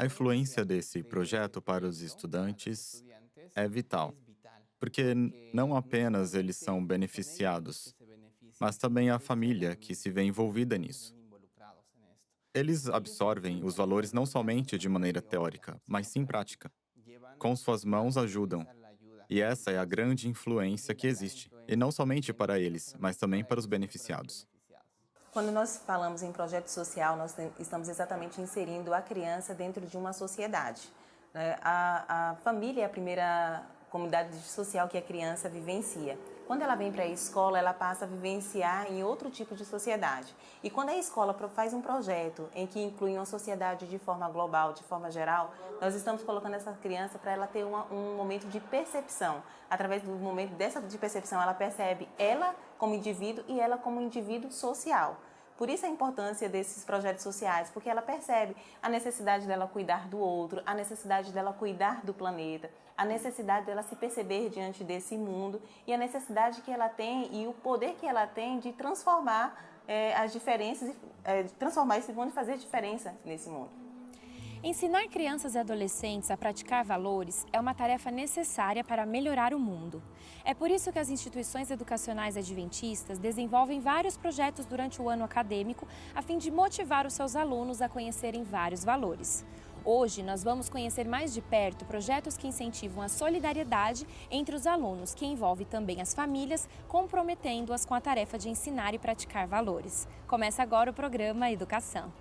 A influência desse projeto para os estudantes é vital, porque não apenas eles são beneficiados, mas também a família que se vê envolvida nisso. Eles absorvem os valores não somente de maneira teórica, mas sim prática. Com suas mãos ajudam. E essa é a grande influência que existe. E não somente para eles, mas também para os beneficiados. Quando nós falamos em projeto social, nós estamos exatamente inserindo a criança dentro de uma sociedade. A família é a primeira comunidade social que a criança vivencia. Quando ela vem para a escola, ela passa a vivenciar em outro tipo de sociedade. E quando a escola faz um projeto em que inclui uma sociedade de forma global, de forma geral, nós estamos colocando essa criança para ela ter um momento de percepção. Através do momento dessa de percepção, ela percebe ela como indivíduo e ela como indivíduo social. Por isso a importância desses projetos sociais, porque ela percebe a necessidade dela cuidar do outro, a necessidade dela cuidar do planeta, a necessidade dela se perceber diante desse mundo e a necessidade que ela tem e o poder que ela tem de transformar as diferenças, transformar esse mundo e fazer diferença nesse mundo. Ensinar crianças e adolescentes a praticar valores é uma tarefa necessária para melhorar o mundo. É por isso que as instituições educacionais adventistas desenvolvem vários projetos durante o ano acadêmico a fim de motivar os seus alunos a conhecerem vários valores. Hoje, nós vamos conhecer mais de perto projetos que incentivam a solidariedade entre os alunos, que envolve também as famílias, comprometendo-as com a tarefa de ensinar e praticar valores. Começa agora o programa Educação.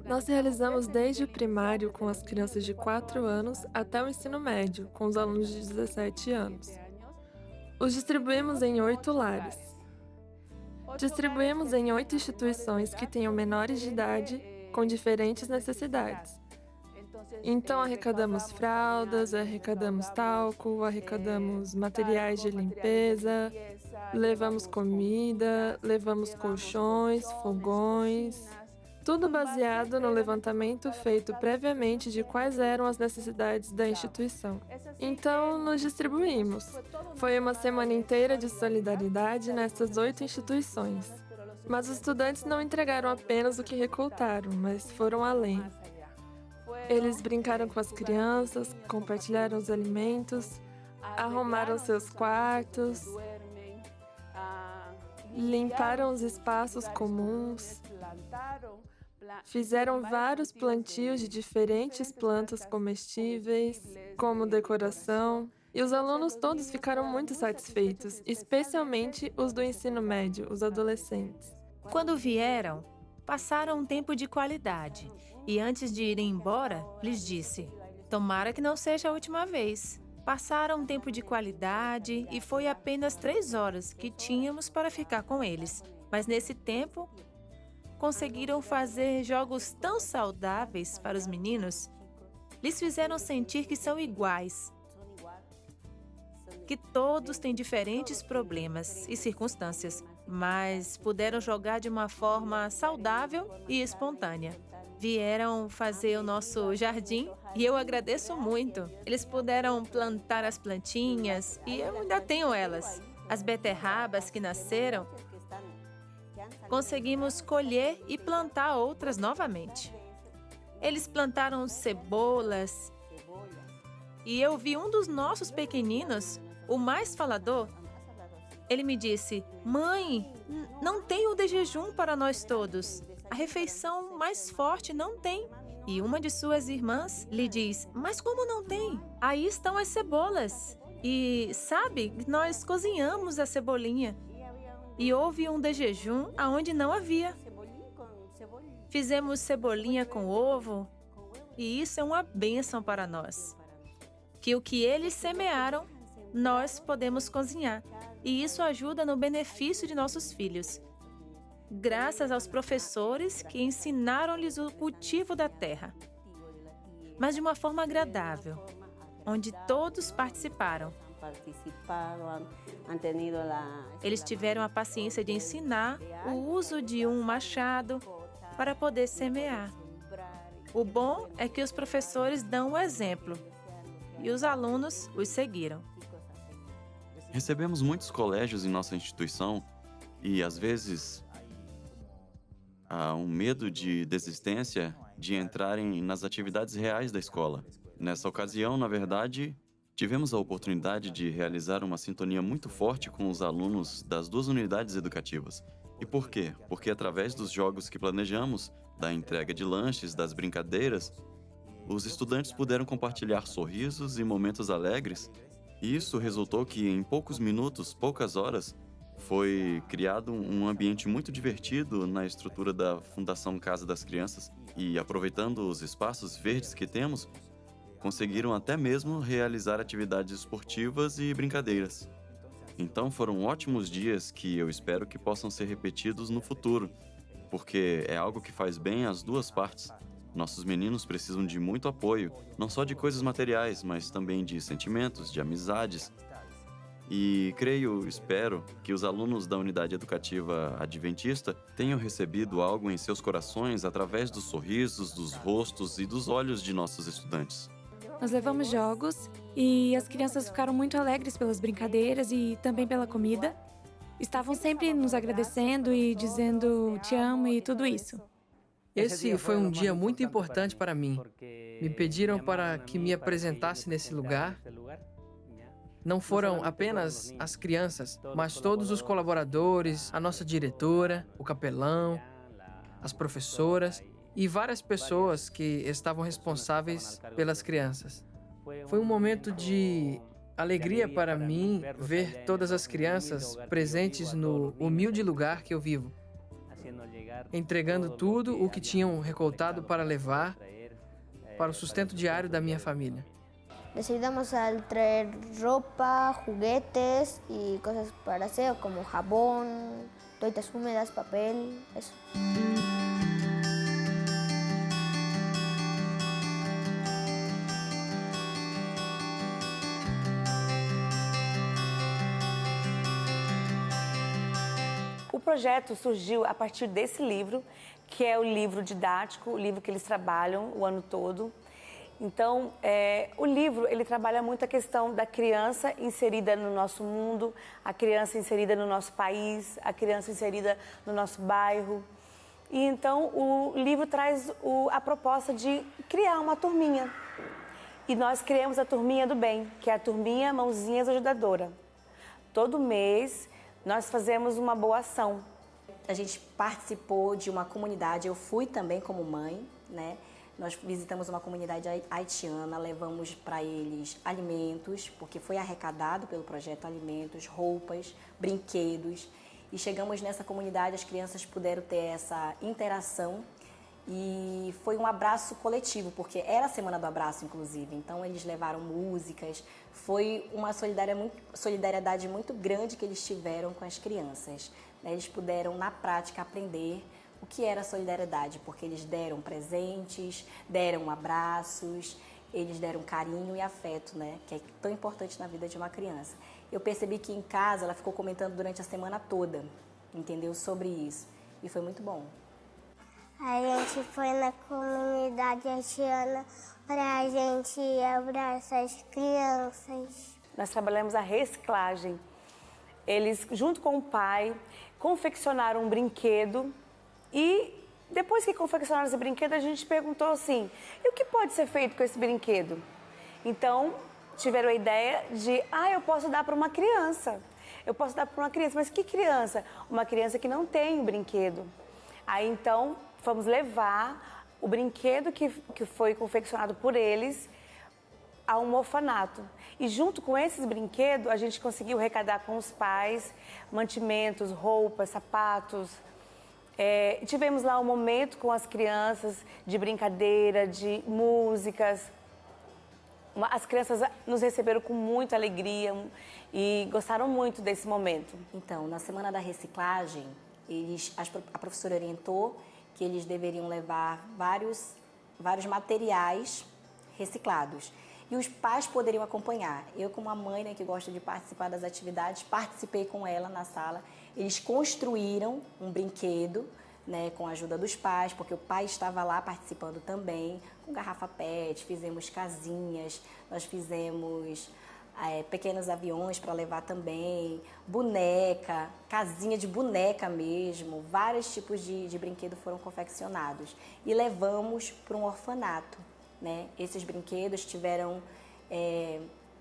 Nós realizamos desde o primário com as crianças de 4 anos até o ensino médio, com os alunos de 17 anos. Os distribuímos em 8 lares. Distribuímos em 8 instituições que tenham menores de idade com diferentes necessidades. Então arrecadamos fraldas, arrecadamos talco, arrecadamos materiais de limpeza, levamos comida, levamos colchões, fogões. Tudo baseado no levantamento feito previamente de quais eram as necessidades da instituição. Então, nos distribuímos. Foi uma semana inteira de solidariedade nessas 8 instituições. Mas os estudantes não entregaram apenas o que recoltaram, mas foram além. Eles brincaram com as crianças, compartilharam os alimentos, arrumaram seus quartos, limparam os espaços comuns, fizeram vários plantios de diferentes plantas comestíveis, como decoração, e os alunos todos ficaram muito satisfeitos, especialmente os do ensino médio, os adolescentes. Quando vieram, passaram um tempo de qualidade e antes de irem embora, lhes disse: tomara que não seja a última vez. Passaram um tempo de qualidade e foi apenas 3 horas que tínhamos para ficar com eles. Mas nesse tempo, conseguiram fazer jogos tão saudáveis para os meninos. Lhes fizeram sentir que são iguais, que todos têm diferentes problemas e circunstâncias, mas puderam jogar de uma forma saudável e espontânea. Vieram fazer o nosso jardim e eu agradeço muito. Eles puderam plantar as plantinhas e eu ainda tenho elas. As beterrabas que nasceram, conseguimos colher e plantar outras novamente. Eles plantaram cebolas e eu vi um dos nossos pequeninos, o mais falador. Ele me disse: mãe, não tem o de jejum para nós todos. A refeição mais forte não tem. E uma de suas irmãs lhe diz: mas como não tem? Aí estão as cebolas. E sabe, nós cozinhamos a cebolinha. E houve um de jejum aonde não havia. Fizemos cebolinha com ovo. E isso é uma bênção para nós. Que o que eles semearam, nós podemos cozinhar. E isso ajuda no benefício de nossos filhos. Graças aos professores que ensinaram-lhes o cultivo da terra. Mas de uma forma agradável, onde todos participaram. Eles tiveram a paciência de ensinar o uso de um machado para poder semear. O bom é que os professores dão o exemplo e os alunos os seguiram. Recebemos muitos colégios em nossa instituição e, às vezes, há um medo de desistência de entrarem nas atividades reais da escola. Nessa ocasião, na verdade, tivemos a oportunidade de realizar uma sintonia muito forte com os alunos das 2 unidades educativas. E por quê? Porque através dos jogos que planejamos, da entrega de lanches, das brincadeiras, os estudantes puderam compartilhar sorrisos e momentos alegres. E isso resultou que, em poucos minutos, poucas horas, foi criado um ambiente muito divertido na estrutura da Fundação Casa das Crianças e, aproveitando os espaços verdes que temos, conseguiram até mesmo realizar atividades esportivas e brincadeiras. Então foram ótimos dias que eu espero que possam ser repetidos no futuro, porque é algo que faz bem às 2 partes. Nossos meninos precisam de muito apoio, não só de coisas materiais, mas também de sentimentos, de amizades. E espero que os alunos da unidade educativa adventista tenham recebido algo em seus corações através dos sorrisos, dos rostos e dos olhos de nossos estudantes. Nós levamos jogos e as crianças ficaram muito alegres pelas brincadeiras e também pela comida. Estavam sempre nos agradecendo e dizendo te amo e tudo isso. Esse foi um dia muito importante para mim. Me pediram para que me apresentasse nesse lugar. Não foram apenas as crianças, mas todos os colaboradores, a nossa diretora, o capelão, as professoras e várias pessoas que estavam responsáveis pelas crianças. Foi um momento de alegria para mim ver todas as crianças presentes no humilde lugar que eu vivo, entregando tudo o que tinham recoltado para levar para o sustento diário da minha família. Les ayudamos a traer ropa, juguetes y cosas para aseo como jabón, toallitas húmedas, papel, eso. O projeto surgiu a partir desse livro, que é o livro didático, o livro que eles trabalham o ano todo. Então, o livro, ele trabalha muito a questão da criança inserida no nosso mundo, a criança inserida no nosso país, a criança inserida no nosso bairro. E então, o livro traz a proposta de criar uma turminha. E nós criamos a Turminha do Bem, que é a Turminha Mãozinhas Ajudadora. Todo mês, nós fazemos uma boa ação. A gente participou de uma comunidade, eu fui também como mãe, né? Nós visitamos uma comunidade haitiana, levamos para eles alimentos, porque foi arrecadado pelo projeto alimentos, roupas, brinquedos. E chegamos nessa comunidade, as crianças puderam ter essa interação e foi um abraço coletivo, porque era a Semana do Abraço, inclusive. Então, eles levaram músicas, foi uma solidariedade muito grande que eles tiveram com as crianças. Eles puderam, na prática, aprender o que era solidariedade, porque eles deram presentes, deram abraços, eles deram carinho e afeto, né? Que é tão importante na vida de uma criança. Eu percebi que em casa ela ficou comentando durante a semana toda, entendeu? Sobre isso. E foi muito bom. A gente foi na comunidade haitiana para a gente abraçar as crianças. Nós trabalhamos a reciclagem. Eles, junto com o pai, confeccionaram um brinquedo. E depois que confeccionaram esse brinquedo, a gente perguntou assim, e o que pode ser feito com esse brinquedo? Então, tiveram a ideia de, eu posso dar para uma criança. Eu posso dar para uma criança, mas que criança? Uma criança que não tem o brinquedo. Aí, então, fomos levar o brinquedo que foi confeccionado por eles a um orfanato. E junto com esses brinquedos, a gente conseguiu arrecadar com os pais mantimentos, roupas, sapatos. Tivemos lá um momento com as crianças de brincadeira, de músicas. As crianças nos receberam com muita alegria e gostaram muito desse momento. Então, na Semana da Reciclagem, a professora orientou que eles deveriam levar vários materiais reciclados. e os pais poderiam acompanhar. Eu, como uma mãe, né, que gosta de participar das atividades, participei com ela na sala. Eles construíram um brinquedo, né, com a ajuda dos pais, porque o pai estava lá participando também, com garrafa PET, fizemos casinhas, nós fizemos pequenos aviões para levar também, boneca, casinha de boneca mesmo, vários tipos de brinquedo foram confeccionados e levamos para um orfanato, né? Esses brinquedos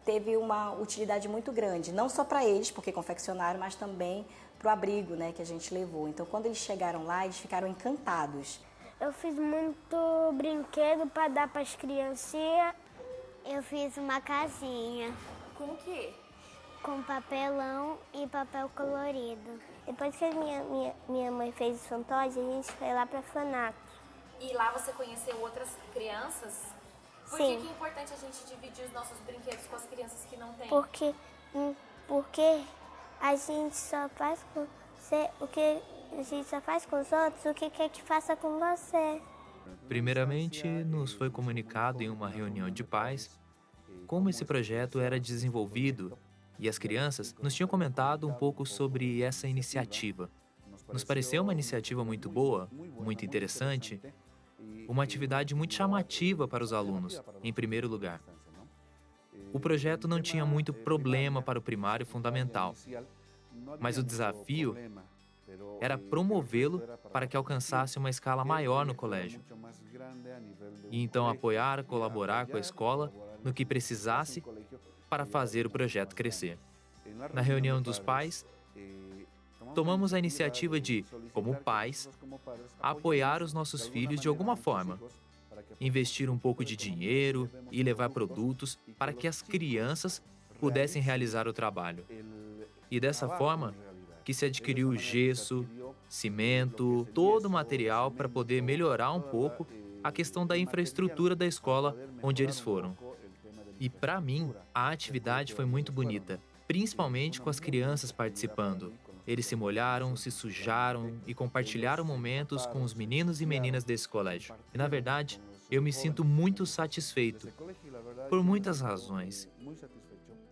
teve uma utilidade muito grande, não só para eles, porque confeccionaram, mas também para o abrigo, né, que a gente levou. Então, quando eles chegaram lá, eles ficaram encantados. Eu fiz muito brinquedo para dar para as criancinhas. Eu fiz uma casinha. Com o quê? Com papelão e papel colorido. Depois que minha mãe fez os fantoches, a gente foi lá para o orfanato. E lá você conheceu outras crianças? Por Sim. que é importante a gente dividir os nossos brinquedos com as crianças que não têm? Porque a gente só faz com você o que a gente só faz com os outros o que quer que faça com você. Primeiramente, nos foi comunicado em uma reunião de pais como esse projeto era desenvolvido e as crianças nos tinham comentado um pouco sobre essa iniciativa. Nos pareceu uma iniciativa muito boa, muito interessante, uma atividade muito chamativa para os alunos, em primeiro lugar. O projeto não tinha muito problema para o primário e fundamental, mas o desafio era promovê-lo para que alcançasse uma escala maior no colégio. E então apoiar, colaborar com a escola no que precisasse para fazer o projeto crescer. Na reunião dos pais, tomamos a iniciativa de, como pais, apoiar os nossos filhos de alguma forma, investir um pouco de dinheiro e levar produtos para que as crianças pudessem realizar o trabalho. E dessa forma, que se adquiriu gesso, cimento, todo o material para poder melhorar um pouco a questão da infraestrutura da escola onde eles foram. E para mim, a atividade foi muito bonita, principalmente com as crianças participando. Eles se molharam, se sujaram e compartilharam momentos com os meninos e meninas desse colégio. E na verdade, eu me sinto muito satisfeito, por muitas razões.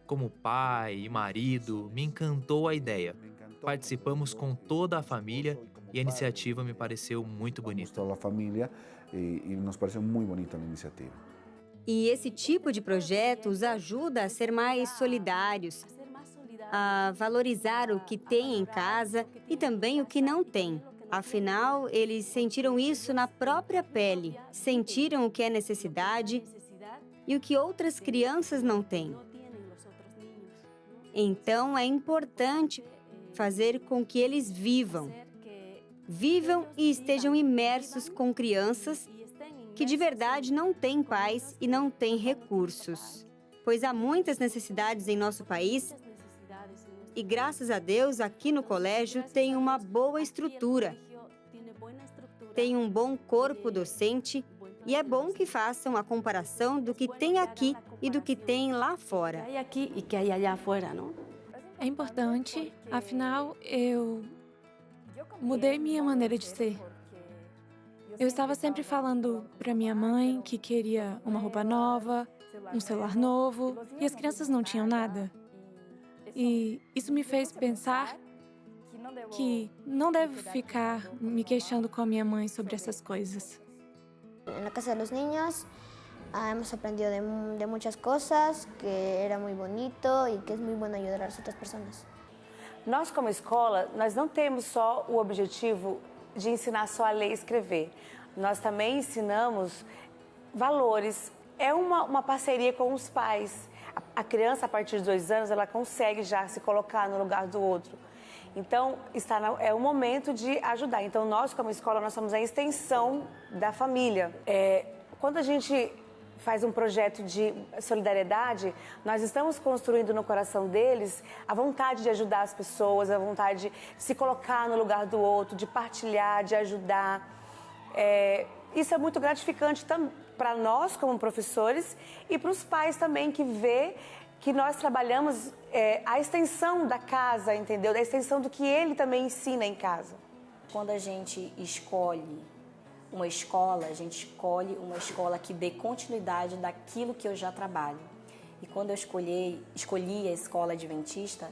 Como pai e marido, me encantou a ideia. Participamos com toda a família e a iniciativa me pareceu muito bonita. Toda a família e nos pareceu muito bonita a iniciativa. E esse tipo de projeto os ajuda a ser mais solidários, a valorizar o que tem em casa e também o que não tem. Afinal, eles sentiram isso na própria pele, sentiram o que é necessidade e o que outras crianças não têm. Então, é importante fazer com que eles vivam e estejam imersos com crianças que de verdade não têm pais e não têm recursos. Pois há muitas necessidades em nosso país e, graças a Deus, aqui no colégio tem uma boa estrutura, tem um bom corpo docente e é bom que façam a comparação do que tem aqui e do que tem lá fora. É importante, afinal, eu mudei minha maneira de ser. Eu estava sempre falando para minha mãe que queria uma roupa nova, um celular novo, e as crianças não tinham nada. E isso me fez pensar que não devo ficar me queixando com a minha mãe sobre essas coisas. Na casa dos niños hemos aprendido de muchas cosas, que era muy bonito y que es muy bueno ayudar a las otras personas. Nós, como escola, nós não temos só o objetivo de ensinar só a ler e escrever. Nós também ensinamos valores. É uma parceria com os pais. A criança, a partir de 2 anos, ela consegue já se colocar no lugar do outro. Então, é o momento de ajudar. Então, nós, como escola, nós somos a extensão da família. Quando a gente faz um projeto de solidariedade, nós estamos construindo no coração deles a vontade de ajudar as pessoas, a vontade de se colocar no lugar do outro, de partilhar, de ajudar. Isso é muito gratificante para nós, como professores, e para os pais também, que vê que nós trabalhamos a extensão da casa, entendeu? A extensão do que ele também ensina em casa. Quando a gente escolhe uma escola, a gente escolhe uma escola que dê continuidade daquilo que eu já trabalho. E quando eu escolhi a escola adventista,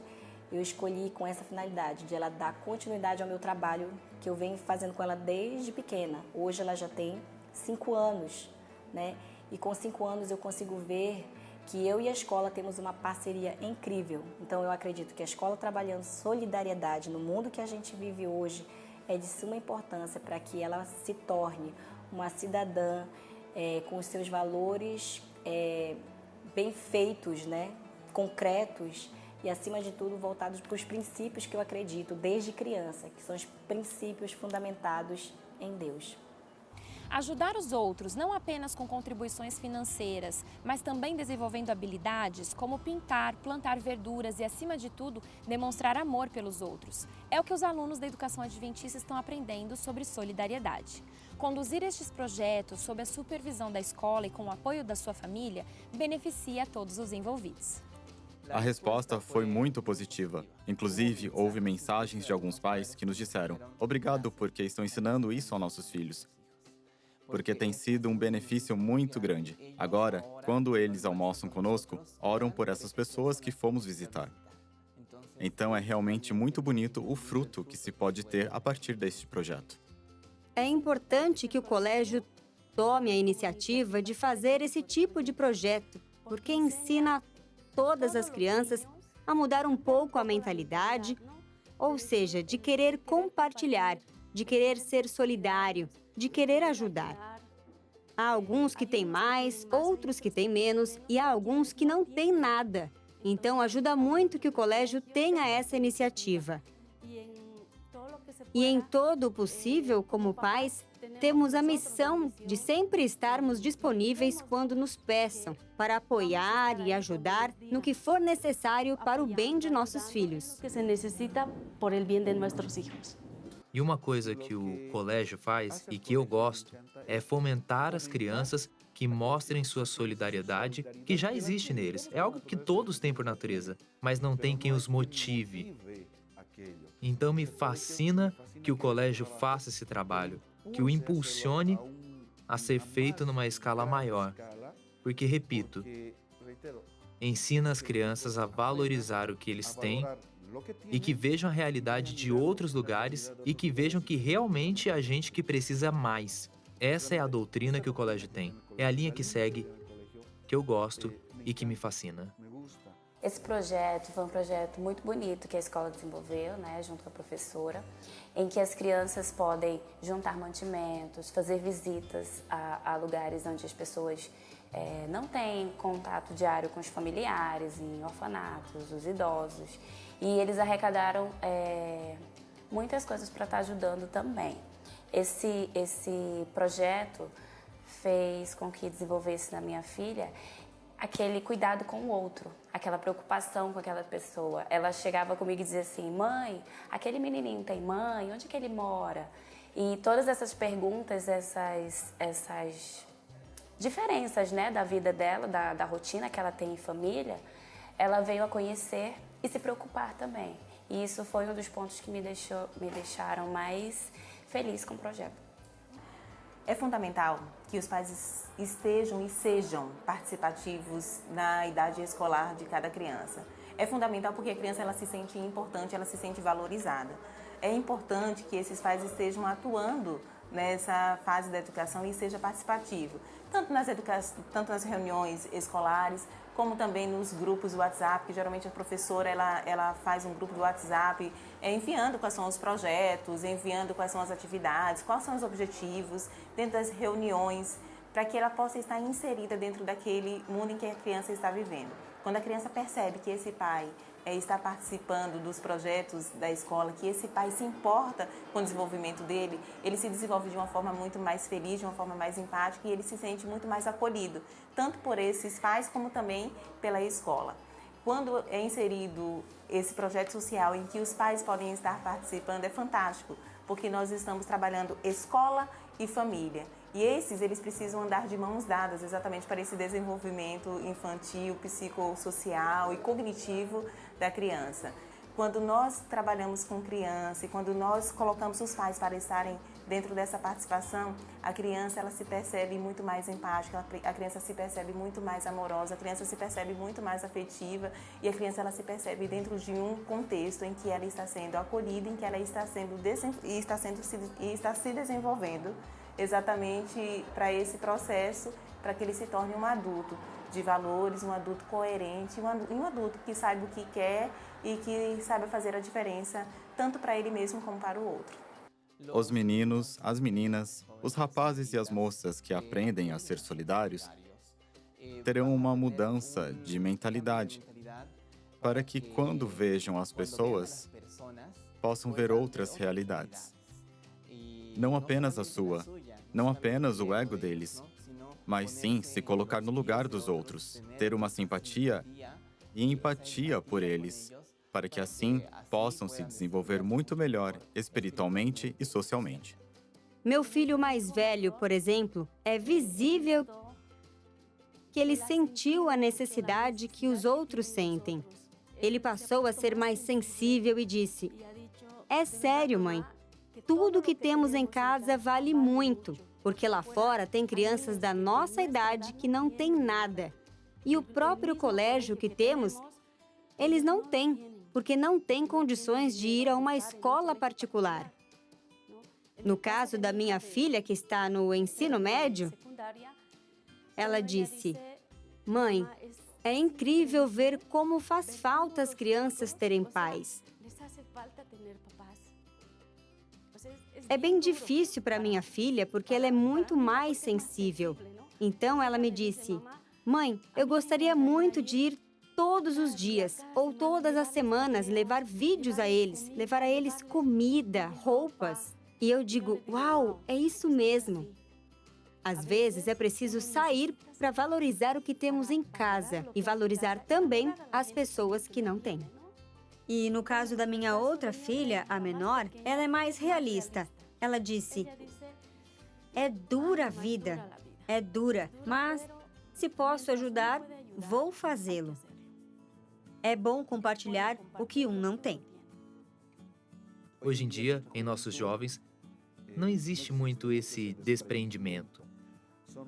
eu escolhi com essa finalidade, de ela dar continuidade ao meu trabalho que eu venho fazendo com ela desde pequena. Hoje ela já tem 5 anos, né? E com 5 anos eu consigo ver que eu e a escola temos uma parceria incrível. Então eu acredito que a escola trabalhando solidariedade no mundo que a gente vive hoje é de suma importância para que ela se torne uma cidadã com os seus valores bem feitos, né? Concretos e, acima de tudo, voltados para os princípios que eu acredito desde criança, que são os princípios fundamentados em Deus. Ajudar os outros não apenas com contribuições financeiras, mas também desenvolvendo habilidades como pintar, plantar verduras e, acima de tudo, demonstrar amor pelos outros. É o que os alunos da educação adventista estão aprendendo sobre solidariedade. Conduzir estes projetos sob a supervisão da escola e com o apoio da sua família beneficia a todos os envolvidos. A resposta foi muito positiva. Inclusive, houve mensagens de alguns pais que nos disseram: "Obrigado porque estão ensinando isso aos nossos filhos." Porque tem sido um benefício muito grande. Agora, quando eles almoçam conosco, oram por essas pessoas que fomos visitar. Então é realmente muito bonito o fruto que se pode ter a partir deste projeto. É importante que o colégio tome a iniciativa de fazer esse tipo de projeto, porque ensina todas as crianças a mudar um pouco a mentalidade, ou seja, de querer compartilhar, de querer ser solidário, de querer ajudar. Há alguns que têm mais, outros que têm menos e há alguns que não têm nada. Então ajuda muito que o colégio tenha essa iniciativa. E em todo o possível, como pais, temos a missão de sempre estarmos disponíveis quando nos peçam, para apoiar e ajudar no que for necessário para o bem de nossos filhos. E uma coisa que o colégio faz e que eu gosto é fomentar as crianças que mostrem sua solidariedade, que já existe neles. É algo que todos têm por natureza, mas não tem quem os motive. Então me fascina que o colégio faça esse trabalho, que o impulsione a ser feito numa escala maior. Porque, repito, ensina as crianças a valorizar o que eles têm e que vejam a realidade de outros lugares e que vejam que realmente é a gente que precisa mais. Essa é a doutrina que o colégio tem. É a linha que segue, que eu gosto e que me fascina. Esse projeto foi um projeto muito bonito que a escola desenvolveu, né, junto com a professora, em que as crianças podem juntar mantimentos, fazer visitas a lugares onde as pessoas não têm contato diário com os familiares, em orfanatos, os idosos. E eles arrecadaram muitas coisas para estar ajudando também. Esse projeto fez com que desenvolvesse na minha filha aquele cuidado com o outro, aquela preocupação com aquela pessoa. Ela chegava comigo e dizia assim: "Mãe, aquele menininho tem mãe? Onde que ele mora?" E todas essas perguntas, essas diferenças, né, da vida dela, da rotina que ela tem em família, ela veio a conhecer e se preocupar também. E isso foi um dos pontos que me deixaram mais feliz com o projeto. É fundamental que os pais estejam e sejam participativos na idade escolar de cada criança. É fundamental porque a criança ela se sente importante, ela se sente valorizada. É importante que esses pais estejam atuando nessa fase da educação e seja participativo, tanto nas reuniões escolares, como também nos grupos do WhatsApp, que geralmente a professora ela faz um grupo do WhatsApp, enviando quais são os projetos, enviando quais são as atividades, quais são os objetivos dentro das reuniões, para que ela possa estar inserida dentro daquele mundo em que a criança está vivendo. Quando a criança percebe que esse pai está participando dos projetos da escola, que esse pai se importa com o desenvolvimento dele, ele se desenvolve de uma forma muito mais feliz, de uma forma mais empática e ele se sente muito mais acolhido, tanto por esses pais como também pela escola. Quando é inserido esse projeto social em que os pais podem estar participando, é fantástico, porque nós estamos trabalhando escola e família. E eles precisam andar de mãos dadas exatamente para esse desenvolvimento infantil, psicossocial e cognitivo da criança. quando nós trabalhamos com criança e quando nós colocamos os pais para estarem dentro dessa participação, a criança ela se percebe muito mais empática, a criança se percebe muito mais amorosa, a criança se percebe muito mais afetiva e a criança ela se percebe dentro de um contexto em que ela está sendo acolhida, em que ela está se desenvolvendo exatamente para esse processo, para que ele se torne um adulto de valores, um adulto coerente, um adulto que saiba o que quer e que saiba fazer a diferença tanto para ele mesmo como para o outro. Os meninos, as meninas, os rapazes e as moças que aprendem a ser solidários terão uma mudança de mentalidade para que, quando vejam as pessoas, possam ver outras realidades. Não apenas a sua, não apenas o ego deles, mas sim se colocar no lugar dos outros, ter uma simpatia e empatia por eles, para que assim possam se desenvolver muito melhor espiritualmente e socialmente. Meu filho mais velho, por exemplo, é visível que ele sentiu a necessidade que os outros sentem. Ele passou a ser mais sensível e disse: "É sério, mãe. Tudo que temos em casa vale muito, porque lá fora tem crianças da nossa idade que não têm nada. E o próprio colégio que temos, eles não têm, porque não têm condições de ir a uma escola particular." No caso da minha filha, que está no ensino médio, ela disse: "Mãe, é incrível ver como faz falta as crianças terem pais. É bem difícil para minha filha, porque ela é muito mais sensível. Então ela me disse: "Mãe, eu gostaria muito de ir todos os dias ou todas as semanas levar vídeos a eles, levar a eles comida, roupas." E eu digo: "Uau, é isso mesmo." Às vezes é preciso sair para valorizar o que temos em casa e valorizar também as pessoas que não têm. E no caso da minha outra filha, a menor, ela é mais realista. Ela disse: "É dura a vida, é dura, mas se posso ajudar, vou fazê-lo. É bom compartilhar o que um não tem." Hoje em dia, em nossos jovens, não existe muito esse despreendimento.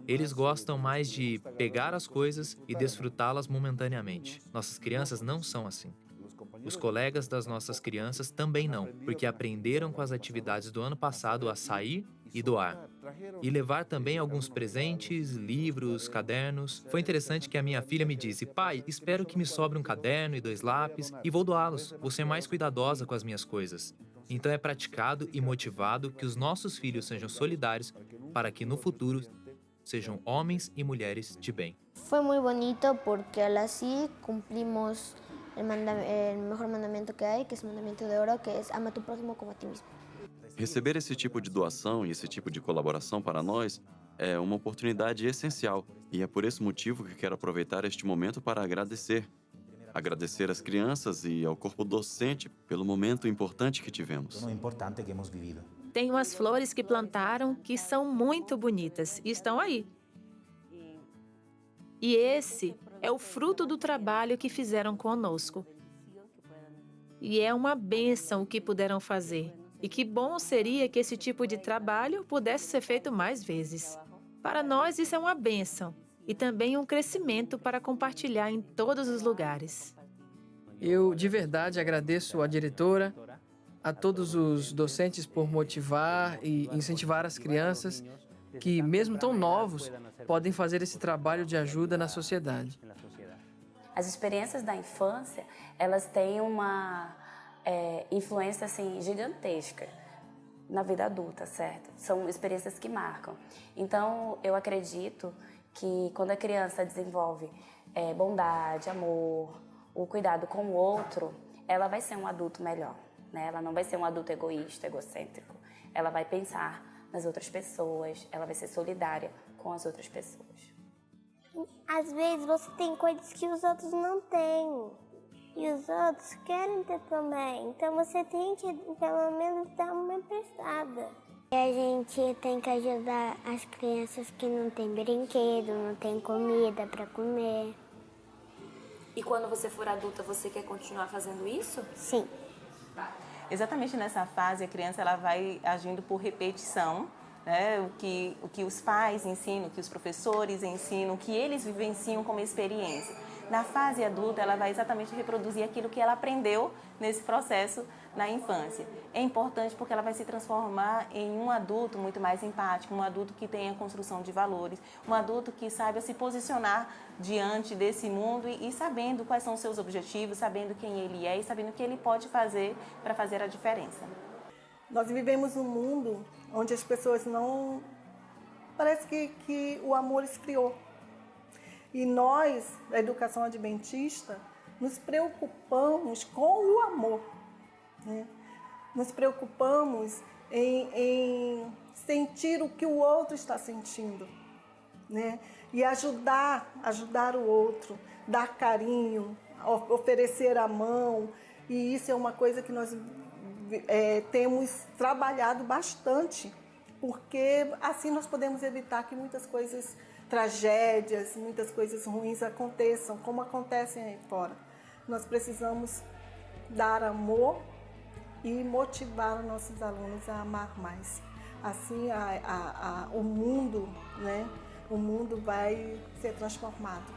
Eles gostam mais de pegar as coisas e desfrutá-las momentaneamente. Nossas crianças não são assim. Os colegas das nossas crianças também não, porque aprenderam com as atividades do ano passado a sair e doar. E levar também alguns presentes, livros, cadernos. Foi interessante que a minha filha me disse: "Pai, espero que me sobre um caderno e 2 lápis e vou doá-los. Vou ser mais cuidadosa com as minhas coisas." Então é praticado e motivado que os nossos filhos sejam solidários para que no futuro sejam homens e mulheres de bem. Foi muito bonito porque assim cumprimos o melhor mandamento que há, que é o mandamento de ouro, que é ama tu próximo como a ti mesmo. Receber esse tipo de doação e esse tipo de colaboração para nós é uma oportunidade essencial. E é por esse motivo que quero aproveitar este momento para agradecer. Agradecer às crianças e ao corpo docente pelo momento importante que tivemos. Tem umas flores que plantaram que são muito bonitas e estão aí. E esse é o fruto do trabalho que fizeram conosco. E é uma bênção o que puderam fazer. E que bom seria que esse tipo de trabalho pudesse ser feito mais vezes. Para nós, isso é uma bênção. E também um crescimento para compartilhar em todos os lugares. Eu, de verdade, agradeço à diretora, a todos os docentes por motivar e incentivar as crianças que, mesmo tão novos, podem fazer esse trabalho de ajuda na sociedade. As experiências da infância, elas têm uma influência assim, gigantesca na vida adulta, certo? São experiências que marcam. Então, eu acredito que quando a criança desenvolve bondade, amor, o cuidado com o outro, ela vai ser um adulto melhor, né? Ela não vai ser um adulto egoísta, egocêntrico. Ela vai pensar nas outras pessoas, ela vai ser solidária com as outras pessoas. Às vezes você tem coisas que os outros não têm e os outros querem ter também. Então você tem que pelo menos dar uma emprestada. E a gente tem que ajudar as crianças que não têm brinquedo, não têm comida para comer. E quando você for adulta, você quer continuar fazendo isso? Sim. Exatamente nessa fase, a criança ela vai agindo por repetição, né? O que os pais ensinam, o que os professores ensinam, o que eles vivenciam como experiência. Na fase adulta, ela vai exatamente reproduzir aquilo que ela aprendeu nesse processo na infância. É importante porque ela vai se transformar em um adulto muito mais empático, um adulto que tenha construção de valores, um adulto que saiba se posicionar diante desse mundo e sabendo quais são os seus objetivos, sabendo quem ele é e sabendo o que ele pode fazer para fazer a diferença. Nós vivemos um mundo onde as pessoas não... Parece que o amor esfriou. E nós, da educação adventista, nos preocupamos com o amor, né? Nos preocupamos em sentir o que o outro está sentindo, né? E ajudar o outro, dar carinho, oferecer a mão. E isso é uma coisa que nós temos trabalhado bastante, porque assim nós podemos evitar que muitas coisas, tragédias, muitas coisas ruins aconteçam, como acontecem aí fora. Nós precisamos dar amor e motivar os nossos alunos a amar mais. Assim, o mundo, né? O mundo vai ser transformado.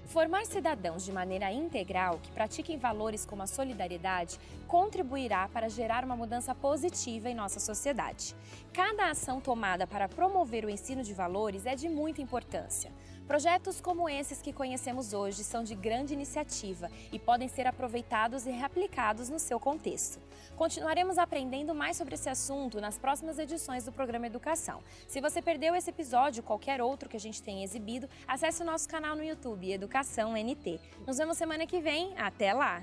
Formar cidadãos de maneira integral que pratiquem valores como a solidariedade contribuirá para gerar uma mudança positiva em nossa sociedade. Cada ação tomada para promover o ensino de valores é de muita importância. Projetos como esses que conhecemos hoje são de grande iniciativa e podem ser aproveitados e reaplicados no seu contexto. Continuaremos aprendendo mais sobre esse assunto nas próximas edições do programa Educação. Se você perdeu esse episódio ou qualquer outro que a gente tenha exibido, acesse o nosso canal no YouTube, Educação NT. Nos vemos semana que vem. Até lá!